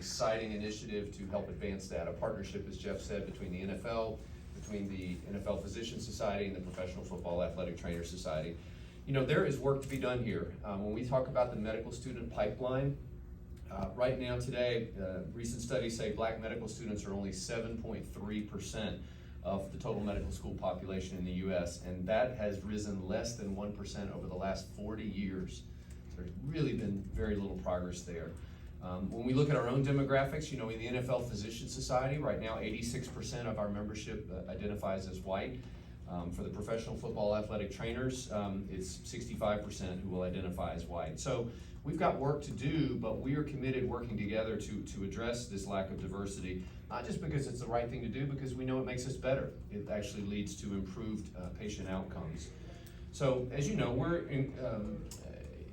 exciting initiative to help advance that. A partnership, as Jeff said, between the NFL, between the NFL Physician Society and the Professional Football Athletic Trainer Society. You know, there is work to be done here. When we talk about the medical student pipeline, right now today, recent studies say black medical students are only 7.3% of the total medical school population in the U.S., and that has risen less than 1% over the last 40 years. So there's really been very little progress there. When we look at our own demographics, you know, in the NFL Physician Society, right now 86% of our membership identifies as white. For the professional football athletic trainers, it's 65% who will identify as white. So we've got work to do, but we are committed working together to address this lack of diversity, not just because it's the right thing to do, because we know it makes us better. It actually leads to improved patient outcomes. So as you know, we're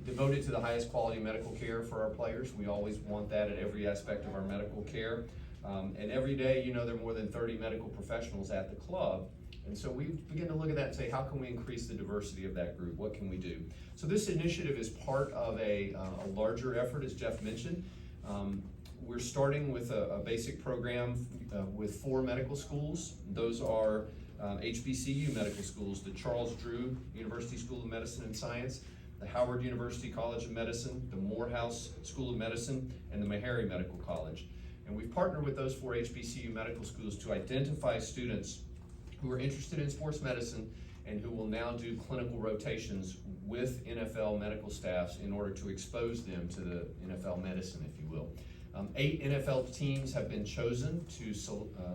devoted to the highest quality medical care for our players. We always want that at every aspect of our medical care. And every day, you know, there are more than 30 medical professionals at the club. And so we begin to look at that and say, how can we increase the diversity of that group? What can we do? So this initiative is part of a larger effort, as Jeff mentioned. We're starting with a basic program with 4 medical schools. Those are HBCU medical schools, the Charles Drew University School of Medicine and Science, the Howard University College of Medicine, the Morehouse School of Medicine, and the Meharry Medical College. And we've partnered with those 4 HBCU medical schools to identify students who are interested in sports medicine and who will now do clinical rotations with NFL medical staffs in order to expose them to the NFL medicine, if you will. 8 NFL teams have been chosen to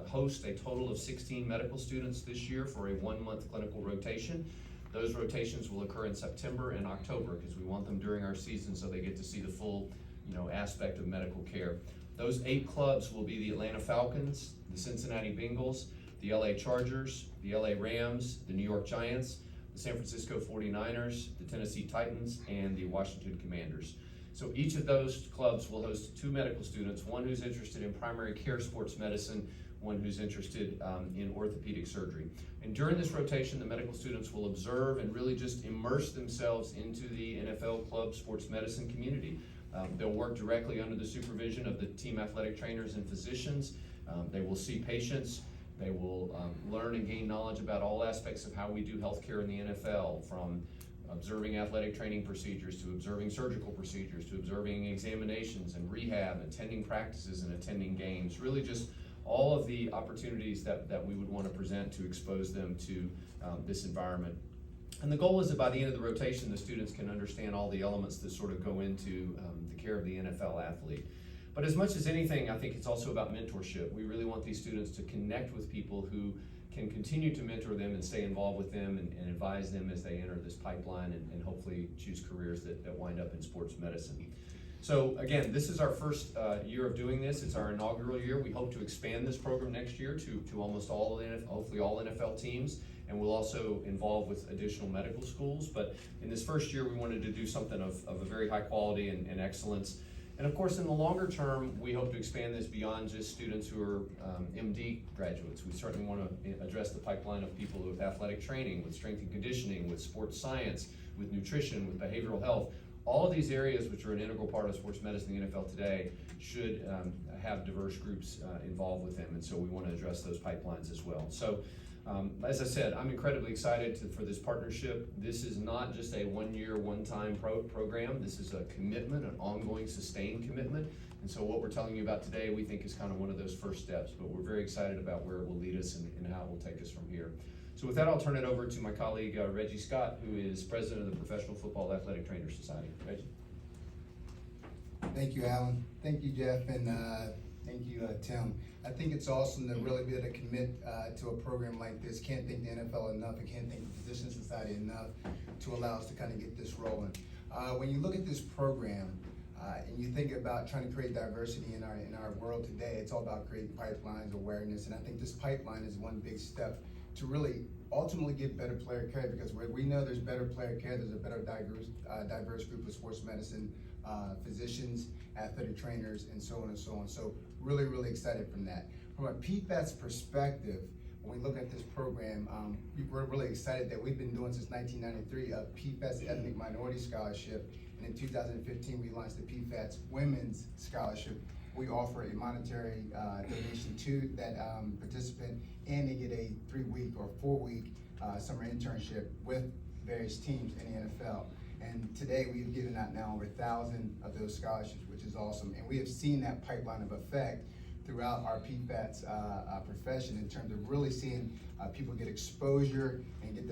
host a total of 16 medical students this year for a 1-month clinical rotation. Those rotations will occur in September and October because we want them during our season so they get to see the full, you know, aspect of medical care. Those 8 clubs will be the Atlanta Falcons, the Cincinnati Bengals, the LA Chargers, the LA Rams, the New York Giants, the San Francisco 49ers, the Tennessee Titans, and the Washington Commanders. So each of those clubs will host 2 medical students, one who's interested in primary care sports medicine, one who's interested in orthopedic surgery. And during this rotation, the medical students will observe and really just immerse themselves into the NFL club sports medicine community. They'll work directly under the supervision of the team athletic trainers and physicians. They will see patients. They will learn and gain knowledge about all aspects of how we do healthcare in the NFL, from observing athletic training procedures to observing surgical procedures to observing examinations and rehab, attending practices and attending games. Really just all of the opportunities that we would want to present to expose them to this environment. And the goal is that by the end of the rotation, the students can understand all the elements that sort of go into the care of the NFL athlete. But as much as anything, I think it's also about mentorship. We really want these students to connect with people who can continue to mentor them and stay involved with them and advise them as they enter this pipeline and hopefully choose careers that wind up in sports medicine. So again, this is our first year of doing this. It's our inaugural year. We hope to expand this program next year to almost all hopefully all NFL teams, and we'll also involve with additional medical schools. But in this first year, we wanted to do something of a very high quality and excellence. And of course, in the longer term, we hope to expand this beyond just students who are MD graduates. We certainly want to address the pipeline of people with athletic training, with strength and conditioning, with sports science, with nutrition, with behavioral health. All of these areas, which are an integral part of sports medicine in the NFL today, should have diverse groups involved with them. And so we want to address those pipelines as well. So as I said, I'm incredibly excited for this partnership. This is not just a one-year, one-time program. This is a commitment, an ongoing, sustained commitment. And so what we're telling you about today, we think is kind of one of those first steps, but we're very excited about where it will lead us and how it will take us from here. So with that, I'll turn it over to my colleague, Reggie Scott, who is president of the Professional Football Athletic Trainers Society. Reggie. Thank you, Alan. Thank you, Jeff, and thank you, Tim. I think it's awesome to really be able to commit to a program like this. Can't thank the NFL enough, and can't thank the Physician Society enough to allow us to kind of get this rolling. When you look at this program, and you think about trying to create diversity in our world today, it's all about creating pipelines, awareness, and I think this pipeline is one big step to really ultimately get better player care, because where we know there's better player care, there's a better diverse group of sports medicine physicians, athletic trainers, and so on and so on. So really, really excited from that. From a PFATS perspective, when we look at this program, we're really excited that we've been doing since 1993 a PFATS Ethnic Minority Scholarship, and in 2015 we launched the PFATS Women's Scholarship, we offer a monetary donation to that participant, and they get a 3-week or 4-week summer internship with various teams in the NFL. And today we've given out now over 1,000 of those scholarships, which is awesome. And we have seen that pipeline of effect throughout our PFATS profession in terms of really seeing people get exposure and get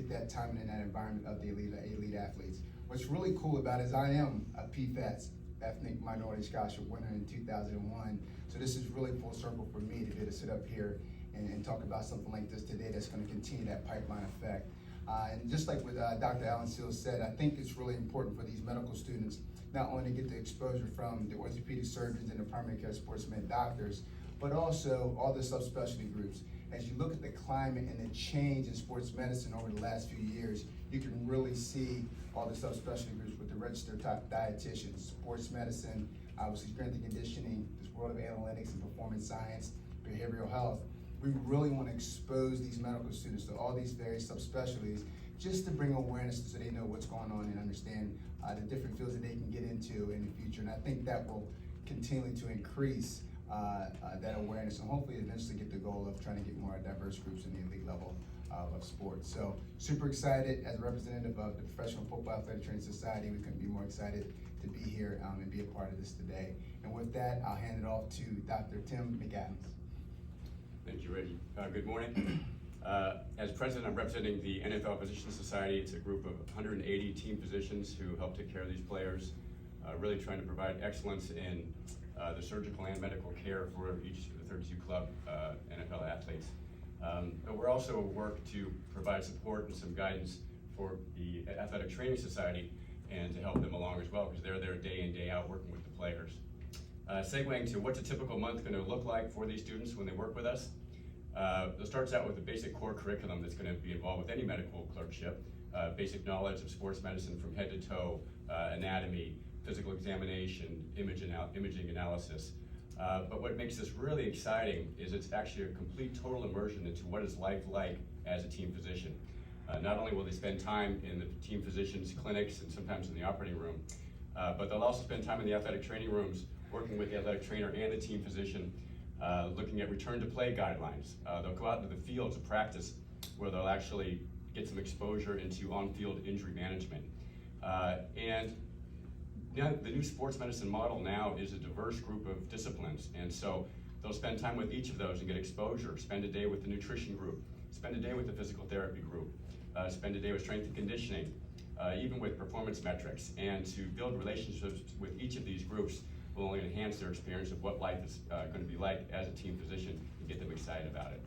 that time in that environment of the elite athletes. What's really cool about it is I am a PFATS Ethnic Minority Scholarship winner in 2001. So this is really full circle for me to be able to sit up here and talk about something like this today that's going to continue that pipeline effect. And just like what Dr. Alan Seals said, I think it's really important for these medical students not only to get the exposure from the orthopedic surgeons and the primary care sports med doctors, but also all the subspecialty groups. As you look at the climate and the change in sports medicine over the last few years, you can really see all the subspecialty groups with the registered top dietitians, sports medicine, obviously strength and conditioning, this world of analytics and performance science, behavioral health. We really want to expose these medical students to all these various subspecialties just to bring awareness so they know what's going on and understand the different fields that they can get into in the future. And I think that will continue to increase that awareness and hopefully eventually get the goal of trying to get more diverse groups in the elite level of sports. So super excited as a representative of the Professional Football Athletic Training Society. We couldn't be more excited to be here and be a part of this today. And with that, I'll hand it off to Dr. Tim McAdams. Thank you, Reggie. Good morning. As president, I'm representing the NFL Physicians Society. It's a group of 180 team physicians who help take care of these players, really trying to provide excellence in the surgical and medical care for each of the 32 club NFL athletes. But we're also work to provide support and some guidance for the Athletic Training Society and to help them along as well, because they're there day in, day out working with the players. Segueing to what's a typical month going to look like for these students when they work with us. It starts out with the basic core curriculum that's going to be involved with any medical clerkship. Basic knowledge of sports medicine from head to toe, anatomy, physical examination, imaging analysis. But what makes this really exciting is it's actually a complete total immersion into what is life like as a team physician. Not only will they spend time in the team physicians' clinics and sometimes in the operating room, but they'll also spend time in the athletic training rooms working with the athletic trainer and the team physician, looking at return to play guidelines. They'll go out into the field to practice where they'll actually get some exposure into on-field injury management. And now the new sports medicine model now is a diverse group of disciplines, and so they'll spend time with each of those and get exposure, spend a day with the nutrition group, spend a day with the physical therapy group, spend a day with strength and conditioning, even with performance metrics, and to build relationships with each of these groups will only enhance their experience of what life is going to be like as a team physician and get them excited about it.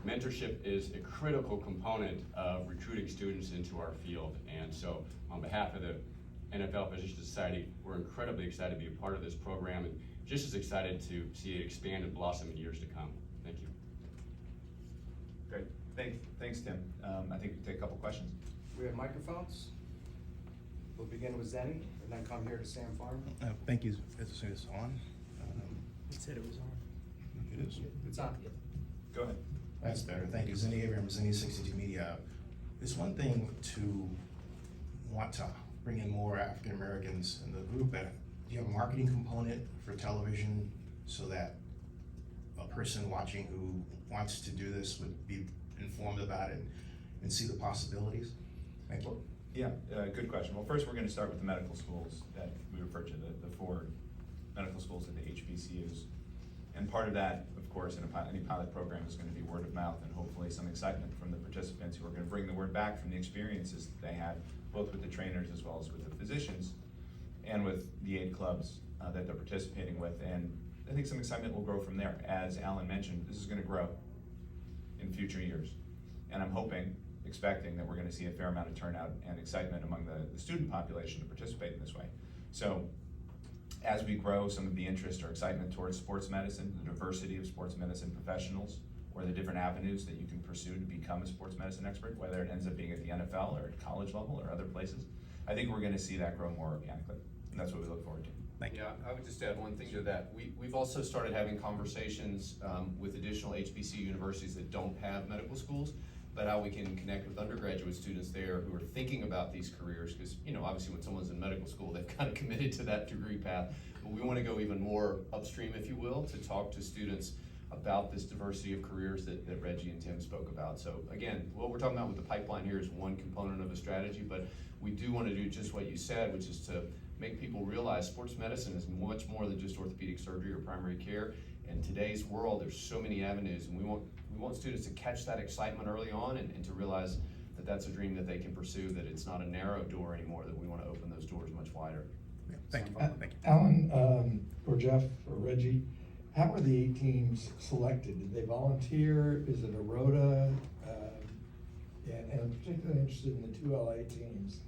Mentorship is a critical component of recruiting students into our field, and so on behalf of the NFL Physicians Society, we're incredibly excited to be a part of this program and just as excited to see it expand and blossom in years to come. Thank you. Great, thanks Tim. I think we'll take a couple questions. We have microphones. We'll begin with Zenny and then come here to Sam Farmer. Thank you. It's on. It said it was on. It is. It's on. Go ahead. That's better. Thank you. Zenny Abrams, Zenny 62 Media. It's one thing to want to bring in more African Americans in the group, but do you have a marketing component for television so that a person watching who wants to do this would be informed about it and see the possibilities? Thank you. Yeah, good question. Well, first we're going to start with the medical schools that we refer to, the 4 medical schools at the HBCUs. And part of that, of course, in any pilot program is going to be word of mouth and hopefully some excitement from the participants who are going to bring the word back from the experiences that they had, both with the trainers as well as with the physicians and with the 8 clubs that they're participating with. And I think some excitement will grow from there. As Alan mentioned, this is going to grow in future years. And I'm expecting that we're going to see a fair amount of turnout and excitement among the student population to participate in this way. So as we grow some of the interest or excitement towards sports medicine, the diversity of sports medicine professionals, or the different avenues that you can pursue to become a sports medicine expert, whether it ends up being at the NFL or at college level or other places, I think we're going to see that grow more organically, and that's what we look forward to. Thank you. Yeah, I would just add one thing to that. We've also started having conversations with additional HBCU universities that don't have medical schools but how we can connect with undergraduate students there who are thinking about these careers, because, you know, obviously when someone's in medical school, they've kind of committed to that degree path. But we want to go even more upstream, if you will, to talk to students about this diversity of careers that Reggie and Tim spoke about. So again, what we're talking about with the pipeline here is one component of a strategy, but we do want to do just what you said, which is to make people realize sports medicine is much more than just orthopedic surgery or primary care. In today's world, there's so many avenues, and we want students to catch that excitement early on and to realize that that's a dream that they can pursue, that it's not a narrow door anymore, that we want to open those doors much wider. Yeah, thank you, thank you. Alan, or Jeff, or Reggie, how are the 8 teams selected? Did they volunteer? Is it a rota? And I'm particularly interested in the 2 LA teams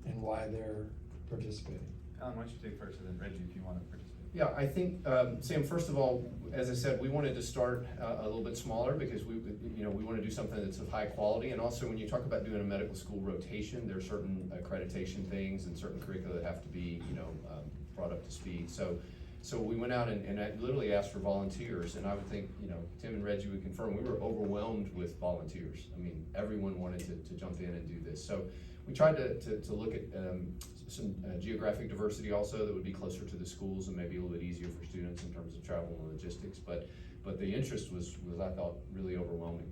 and why they're participating. Alan, why don't you take first, and then Reggie, if you want to participate. Yeah, I think, Sam, first of all, as I said, we wanted to start a little bit smaller because we want to do something that's of high quality. And also, when you talk about doing a medical school rotation, there are certain accreditation things and certain curricula that have to be, brought up to speed. So we went out and I literally asked for volunteers, and I would think, Tim and Reggie would confirm, we were overwhelmed with volunteers. I mean, everyone wanted to jump in and do this. So we tried to look at some geographic diversity also that would be closer to the schools and maybe a little bit easier for students in terms of travel and logistics. But the interest was I thought, really overwhelming.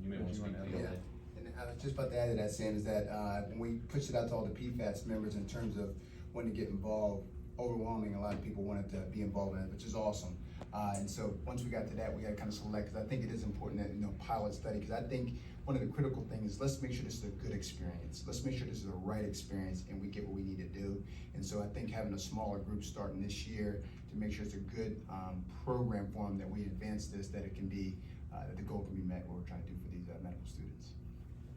You may want to speak to Yeah, that. and I was just about to add to that, Sam, is that when we pushed it out to all the PFATS members in terms of wanting to get involved, overwhelming, a lot of people wanted to be involved in it, which is awesome. And so once we got to that, we had to kind of select, because I think it is important that, pilot study, because I think one of the critical things is let's make sure this is a good experience. Let's make sure this is the right experience and we get what we need to do. And so I think having a smaller group starting this year to make sure it's a good program for them, that we advance this, that it can be, that the goal can be met, what we're trying to do for these medical students.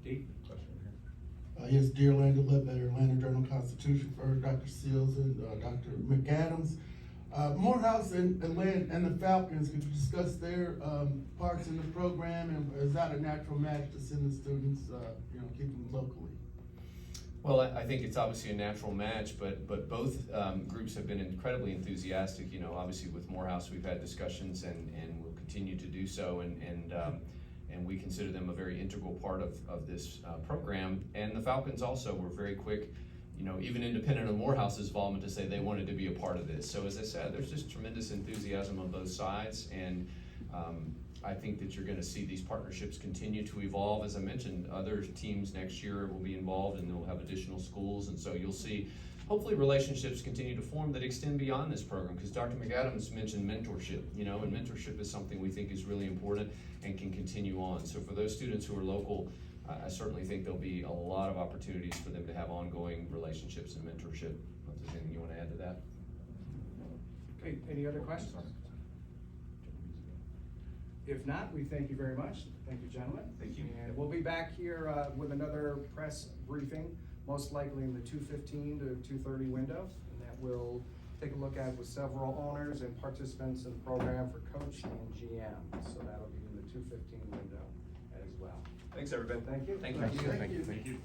Dee? Question over here. Yes, dear Landon Ledbetter, Atlanta Journal-Constitution, for Dr. Seals and Dr. McAdams. Morehouse and the Falcons, could you discuss their parts in the program, and is that a natural match to send the students, keep them locally? Well, I think it's obviously a natural match, but both groups have been incredibly enthusiastic. Obviously with Morehouse, we've had discussions and we'll continue to do so, and we consider them a very integral part of this program. And the Falcons also were very quick, even independent of Morehouse's involvement, to say they wanted to be a part of this. So as I said, there's just tremendous enthusiasm on both sides, and I think that you're gonna see these partnerships continue to evolve. As I mentioned, other teams next year will be involved and they'll have additional schools, and so you'll see hopefully relationships continue to form that extend beyond this program, because Dr. McAdams mentioned mentorship, and mentorship is something we think is really important and can continue on. So for those students who are local, I certainly think there'll be a lot of opportunities for them to have ongoing relationships and mentorship. If there's anything you want to add to that? Okay, any other questions? If not, we thank you very much. Thank you, gentlemen. Thank you. And we'll be back here with another press briefing, most likely in the 2:15 to 2:30 window, and that we'll take a look at with several owners and participants in the program for coach and GM. So that'll be in the 2:15 window as well. Thanks, everybody. Thank you. Thank you. Thank you. Thank you.